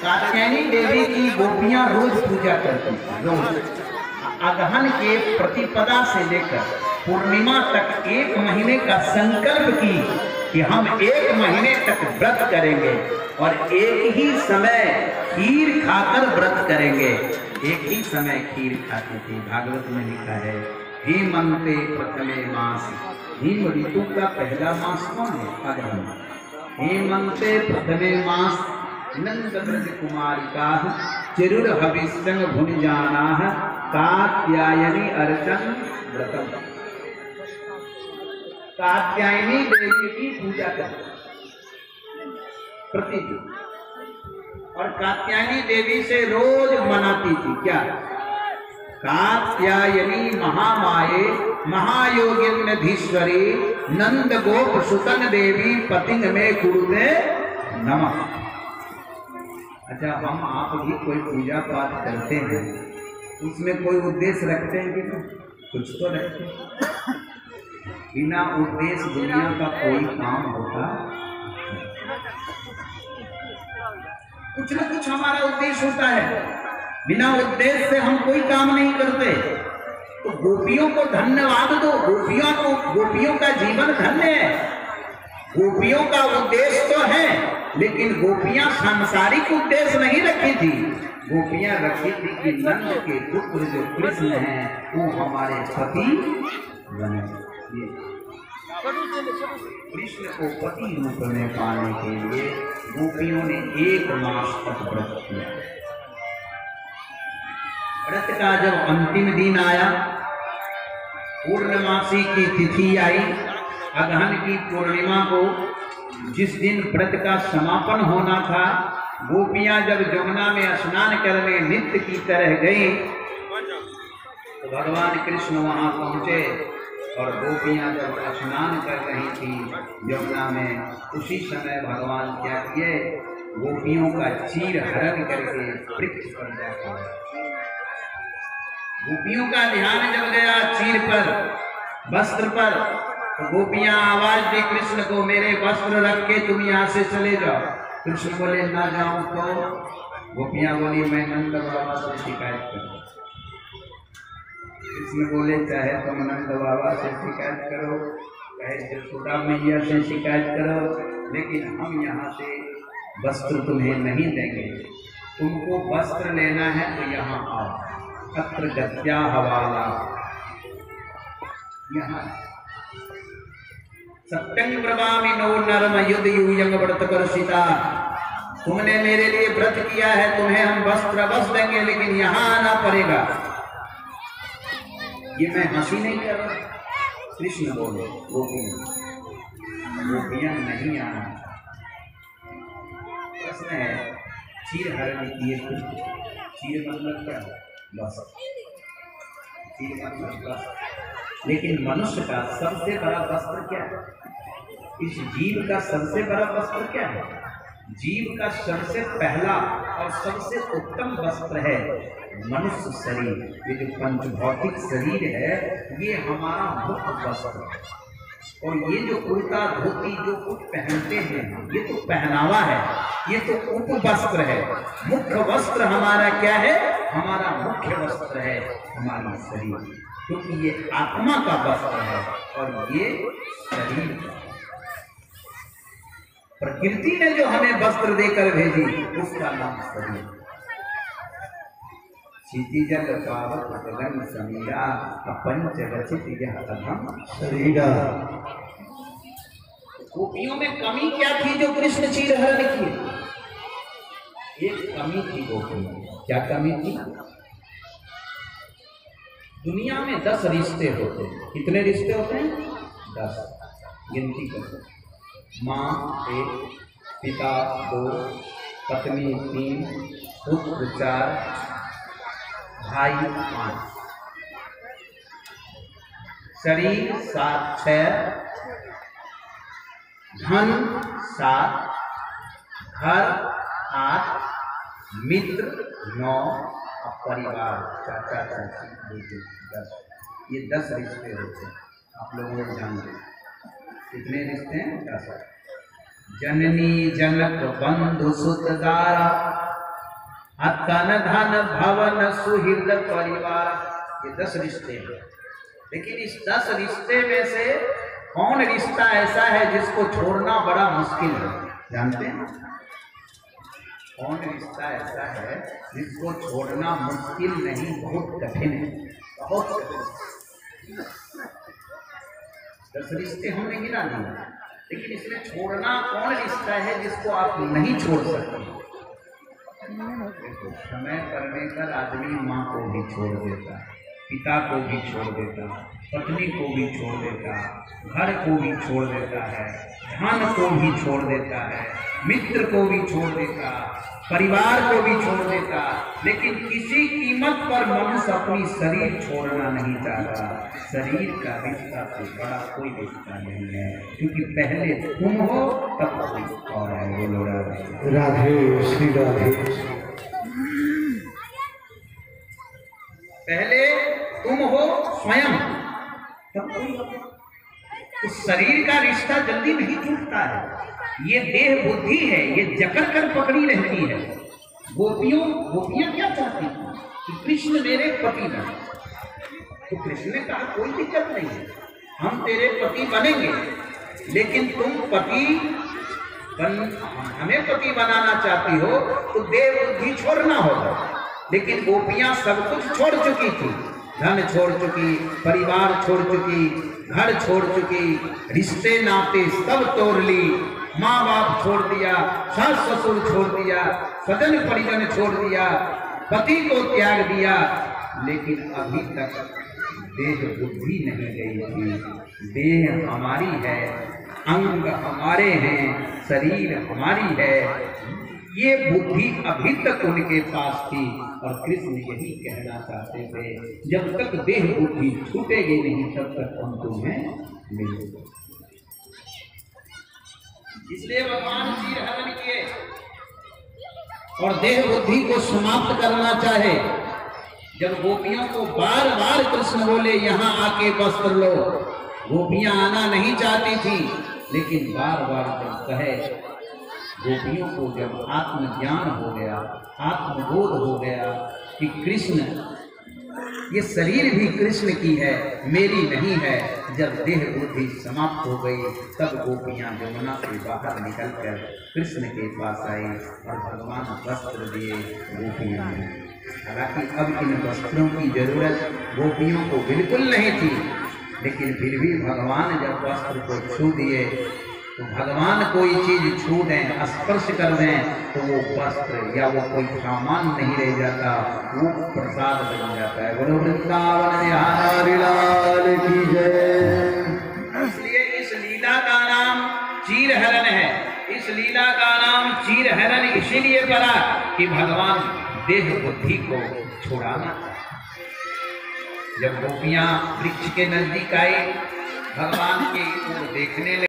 कात्यायनी देवी की गोपियां रोज पूजा करती थी, रोज। अगहन के प्रतिपदा से लेकर पूर्णिमा तक 1 महीने का संकल्प की कि हम 1 महीने तक व्रत करेंगे और एक ही समय खीर खाकर व्रत करेंगे। एक ही समय खीर खाती थी। भागवत में लिखा है, हेमंते प्रथमे मास, हिम ऋतु का पहला मास कौन है? अगहन। हेमंते प्रथमे मास नंद ब्रज कुमारिका चिरुर हविष्यंग भुन जाना कात्यायनी अर्चन व्रतम। कात्यायनी देवी की पूजा करते प्रतिदिन, और कात्यायनी देवी से रोज मनाती थी क्या? कात्यायनी महामाये महायोगिन्यधीश्वरी नंद गोप सुतन देवी पतिंग में कुरुते नमः। अच्छा, हम आप भी कोई पूजा पाठ करते हैं, उसमें कोई उद्देश्य रखते हैं कि नहीं? कुछ तो रखते हैं। बिना उद्देश्य दुनिया का कोई काम होता, कुछ न कुछ हमारा उद्देश्य होता है। बिना उद्देश्य से हम कोई काम नहीं करते। तो गोपियों को धन्यवाद दो, गोपियों का जीवन धन्य है। गोपियों का उद्देश्य तो है, लेकिन गोपियां सांसारिक उद्देश्य नहीं रखी थी। गोपियां रखी थी कि नंद के पुत्र जो कृष्ण हैं वो हमारे पति बने। कृष्ण को पति रूप में पाने के लिए गोपियों ने 1 मास तक व्रत किया। व्रत का जब अंतिम दिन आया, पूर्णमासी की तिथि आई, अगहन की पूर्णिमा को, जिस दिन व्रत का समापन होना था, गोपियां जब यमुना में स्नान करने नित्य की तरह गई तो भगवान कृष्ण वहां पहुंचे और गोपियां जब स्नान कर रही थी यमुना में, उसी समय भगवान क्या किए? गोपियों का चीर हरण करके वृक्ष पर जाकर, गोपियों का ध्यान जब गया चीर पर, वस्त्र पर, तो गोपियां आवाज दी कृष्ण को, मेरे वस्त्र रख के तुम यहाँ से चले जाओ। कृष्ण बोले ना जाऊं तो? गोपियां बोली मैं नंद बाबा से शिकायत करूं। कृष्ण बोले चाहे तुम नंद बाबा से शिकायत करो, चाहे यशोदा मैया से शिकायत करो, लेकिन हम यहाँ से वस्त्र तुम्हें नहीं देंगे। तुमको वस्त्र लेना है तो यहाँ आओ, अत्र गत्या हवाला, यहाँ सत्यं ब्रवामि नो नरम युद्ध यूयं व्रत करसिता। तुमने मेरे लिए व्रत किया है, तुम्हें हम वस्त्र अवश्य देंगे, लेकिन यहाँ आना पड़ेगा। ये मैं हंसी नहीं कर रहा। कृष्ण बोले गोपियां नहीं आना। प्रश्न है, चीर हरण किए थे, चीर मतलब क्या? बस, चीर मतलब बस। लेकिन मनुष्य का सबसे बड़ा वस्त्र क्या है? इस जीव का सबसे बड़ा वस्त्र क्या है? जीव का सबसे पहला और सबसे उत्तम वस्त्र है मनुष्य शरीर। ये जो पंचभौतिक शरीर है, ये हमारा मुख्य वस्त्र है। और ये जो कुर्ता धोती जो कुछ पहनते हैं, ये तो पहनावा है, ये तो उपवस्त्र है। मुख्य वस्त्र हमारा क्या है? हमारा मुख्य वस्त्र है हमारा शरीर, क्योंकि ये आत्मा का वस्त्र है और ये शरीर का। प्रकृति ने जो हमें वस्त्र देकर भेजी उसका नाम शरीर। क्षितिजल पावक गगन समीरा पंच रचित यह अधम शरीरा। गोपियों में कमी क्या थी जो कृष्ण चीर हरण किए? एक कमी थी गोपियों में। क्या कमी थी? दुनिया में 10 रिश्ते होते हैं। कितने रिश्ते होते हैं? 10। गिनती करते। माँ 1, पिता 2, पत्नी 3, पुत्र 4, भाई 5, शरीर 7, 6, धन 7, घर 8, मित्र 9, परिवार चाचा चाची 10। ये 10 रिश्ते होते हैं। आप लोगों को ध्यान दें, कितने रिश्ते हैं? 10। जननी जनक बंधु सुत दारा, अतन धन भवन सुहृद परिवार। ये 10 रिश्ते हैं, लेकिन इस 10 रिश्ते में से कौन रिश्ता ऐसा है जिसको छोड़ना बड़ा मुश्किल है? जानते हैं कौन रिश्ता ऐसा है जिसको छोड़ना मुश्किल नहीं, बहुत कठिन है, बहुत कठिन। 10 रिश्ते हमने गिना दिए, लेकिन इसमें छोड़ना कौन रिश्ता है जिसको आप नहीं छोड़ सकते? देखो, समय पड़ने पर आदमी माँ को भी छोड़ देता, पिता को भी छोड़ देता, पत्नी को भी छोड़ देता, घर को भी छोड़ देता है, धन को भी छोड़ देता है, मित्र को भी छोड़ देता, परिवार को भी छोड़ देता, लेकिन किसी कीमत पर मनुष्य अपनी शरीर छोड़ना नहीं चाहता। शरीर का रिश्ता से बड़ा कोई रिश्ता नहीं है, क्योंकि पहले तुम हो तब कोई और है। बोलो राधे राधे श्री राधे। पहले तुम हो स्वयं, तब कोई। उस शरीर का रिश्ता जल्दी नहीं टूटता है। ये देह बुद्धि है, ये जकड़ कर पकड़ी रहती है। गोपियां क्या चाहती थी कि कृष्ण मेरे पति बने, तो कृष्ण ने कहा कोई दिक्कत नहीं है, हम तेरे पति बनेंगे, लेकिन तुम हमें पति बनाना चाहती हो तो देह बुद्धि छोड़ना होगा। लेकिन गोपियां सब कुछ छोड़ चुकी थी, धन छोड़ चुकी, परिवार छोड़ चुकी, घर छोड़ चुकी, रिश्ते नाते सब तोड़ ली, माँ बाप छोड़ दिया, सास ससुर छोड़ दिया, स्वजन परिजन छोड़ दिया, पति को त्याग दिया, लेकिन अभी तक देह बुद्धि नहीं गई थी। देह हमारी है, अंग हमारे हैं, शरीर हमारी है, ये बुद्धि अभी तक उनके पास थी। और कृष्ण यही कहना चाहते थे, जब तक देह बुद्धि छूटेगी नहीं तब तक हम तुम्हें मिलेंगे। इसलिए भगवान चीर हरण किए और देह बुद्धि को समाप्त करना चाहे। जब गोपियों को बार बार कृष्ण बोले यहाँ आके वस्त्र लो, गोपियां आना नहीं चाहती थी, लेकिन बार बार जब कहे, गोपियों को जब आत्मज्ञान हो गया, आत्मबोध हो गया कि कृष्ण, ये शरीर भी कृष्ण की है, मेरी नहीं है, जब देह बुद्धि समाप्त हो गई, तब गोपियां यमुना से बाहर निकलकर कृष्ण के पास आई और भगवान वस्त्र दिए गोपियों ने। हालांकि अब इन वस्त्रों की जरूरत गोपियों को बिल्कुल नहीं थी, लेकिन फिर भी भगवान जब वस्त्र को छू दिए, तो भगवान कोई चीज छू दें, स्पर्श कर दें, तो वो वस्त्र या वो कोई सामान नहीं रह जाता, वो प्रसाद बन जाता है। बोलो वृंदावन बिहारी लाल की जय। इसलिए इस लीला का नाम चीर हरण है। इस लीला का नाम चीर हरण इसीलिए पड़ा कि भगवान देह बुद्धि को छुड़ाना। जब गोपियां वृक्ष के नजदीक आई, भगवान की ओर देखने लगी,